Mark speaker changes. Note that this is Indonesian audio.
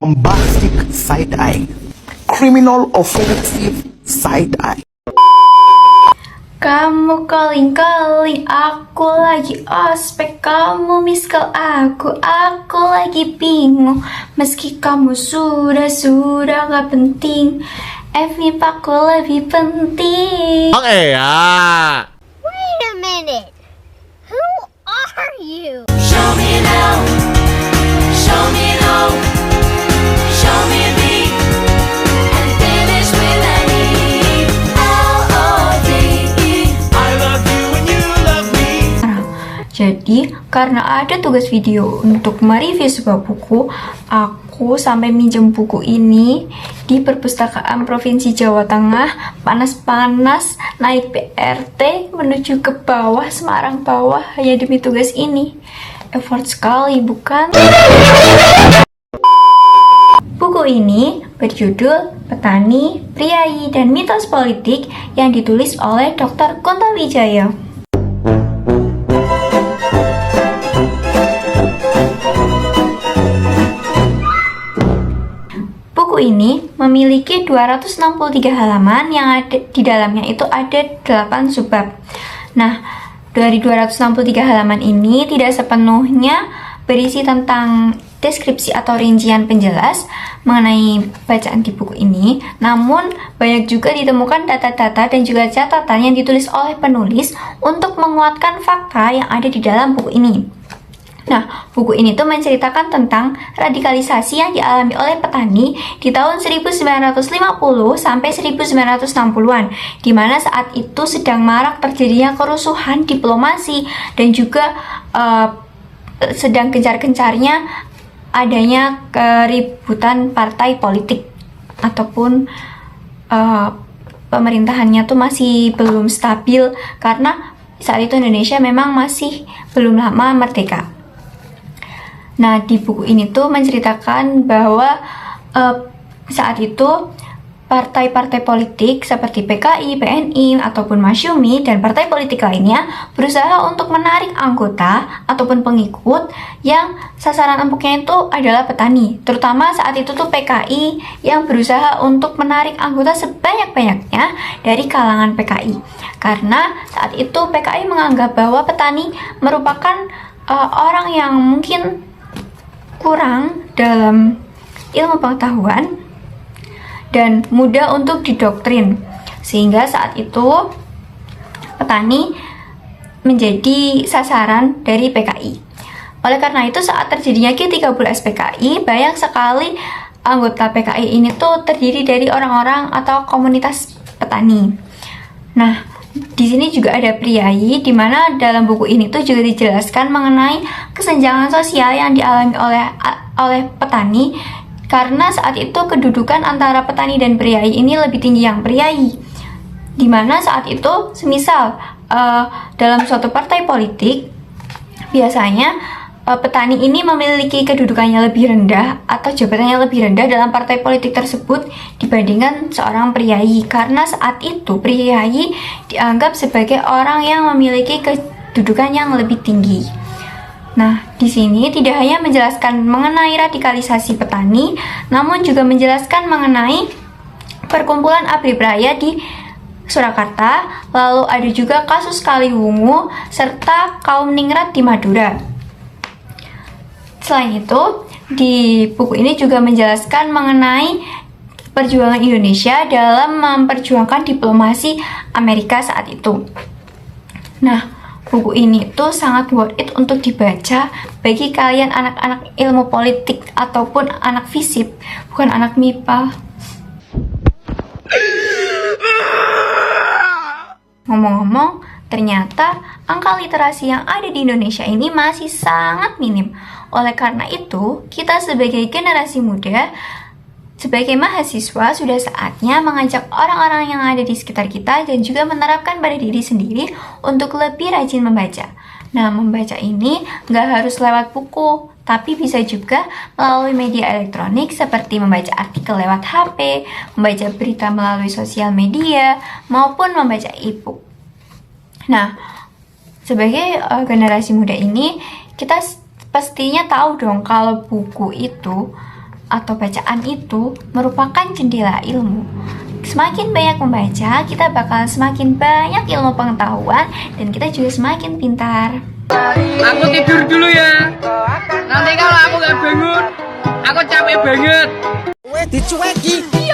Speaker 1: bombastic side eye, criminal offensive side eye.
Speaker 2: Kamu calling, aku lagi ospek. Kamu miss call aku lagi bingung. Meski kamu sudah gak penting, FYP aku lebih penting.
Speaker 3: Oke ya.
Speaker 4: Wait a minute. Who are you?
Speaker 5: Show me now, show me no, show me B, and finish with an E. L-O-V-E. I love you and you love me.
Speaker 2: Jadi, karena ada tugas video untuk mereview sebuah buku, aku sampai minjem buku ini di Perpustakaan Provinsi Jawa Tengah. Panas-panas naik BRT menuju ke bawah, Semarang bawah, hanya demi tugas ini. Effort sekali, bukan? Buku ini berjudul Petani, Priayi, dan Mitos Politik yang ditulis oleh Dr. Kunto Wijaya. Buku ini memiliki 263 halaman yang ada di dalamnya itu ada 8 subbab. Nah, dari 263 halaman ini tidak sepenuhnya berisi tentang deskripsi atau rincian penjelas mengenai bacaan di buku ini, namun banyak juga ditemukan data-data dan juga catatan yang ditulis oleh penulis untuk menguatkan fakta yang ada di dalam buku ini. Nah, buku ini tuh menceritakan tentang radikalisasi yang dialami oleh petani di tahun 1950 sampai 1960-an, di mana saat itu sedang marak terjadinya kerusuhan diplomasi dan juga sedang gencar-gencarnya adanya keributan partai politik ataupun pemerintahannya tuh masih belum stabil karena saat itu Indonesia memang masih belum lama merdeka. Nah, di buku ini tuh menceritakan bahwa saat itu partai-partai politik seperti PKI, PNI, ataupun Masyumi, dan partai politik lainnya berusaha untuk menarik anggota ataupun pengikut yang sasaran empuknya itu adalah petani. Terutama saat itu tuh PKI yang berusaha untuk menarik anggota sebanyak-banyaknya dari kalangan PKI. Karena saat itu PKI menganggap bahwa petani merupakan orang yang mungkin kurang dalam ilmu pengetahuan dan mudah untuk didoktrin, sehingga saat itu petani menjadi sasaran dari PKI. Oleh karena itu, saat terjadinya G30S PKI, banyak sekali anggota PKI ini tuh terdiri dari orang-orang atau komunitas petani. Nah, di sini juga ada priayi, di mana dalam buku ini tuh juga dijelaskan mengenai kesenjangan sosial yang dialami oleh petani, karena saat itu kedudukan antara petani dan priayi ini lebih tinggi yang priayi. Di mana saat itu, semisal dalam suatu partai politik, biasanya petani ini memiliki kedudukannya lebih rendah atau jabatannya lebih rendah dalam partai politik tersebut dibandingkan seorang priayi, karena saat itu priayi dianggap sebagai orang yang memiliki kedudukan yang lebih tinggi. Nah, di sini tidak hanya menjelaskan mengenai radikalisasi petani, namun juga menjelaskan mengenai perkumpulan Abri Praya di Surakarta, lalu ada juga kasus Kaliwungu, serta kaum Ningrat di Madura. Selain itu, di buku ini juga menjelaskan mengenai perjuangan Indonesia dalam memperjuangkan diplomasi Amerika saat itu. Nah, buku ini tuh sangat worth it untuk dibaca bagi kalian anak-anak ilmu politik ataupun anak FISIP, bukan anak MIPA. Ngomong-ngomong, ternyata angka literasi yang ada di Indonesia ini masih sangat minim. Oleh karena itu, kita sebagai generasi muda, sebagai mahasiswa, sudah saatnya mengajak orang-orang yang ada di sekitar kita dan juga menerapkan pada diri sendiri untuk lebih rajin membaca. Nah, membaca ini nggak harus lewat buku, tapi bisa juga melalui media elektronik seperti membaca artikel lewat HP, membaca berita melalui sosial media, maupun membaca e-book. Nah, sebagai generasi muda ini, kita pastinya tahu dong kalau buku itu atau bacaan itu merupakan jendela ilmu. Semakin banyak membaca, kita bakal semakin banyak ilmu pengetahuan dan kita juga semakin pintar.
Speaker 3: Aku tidur dulu ya. Nanti kalau aku nggak bangun, aku capek banget.
Speaker 1: Dicueki.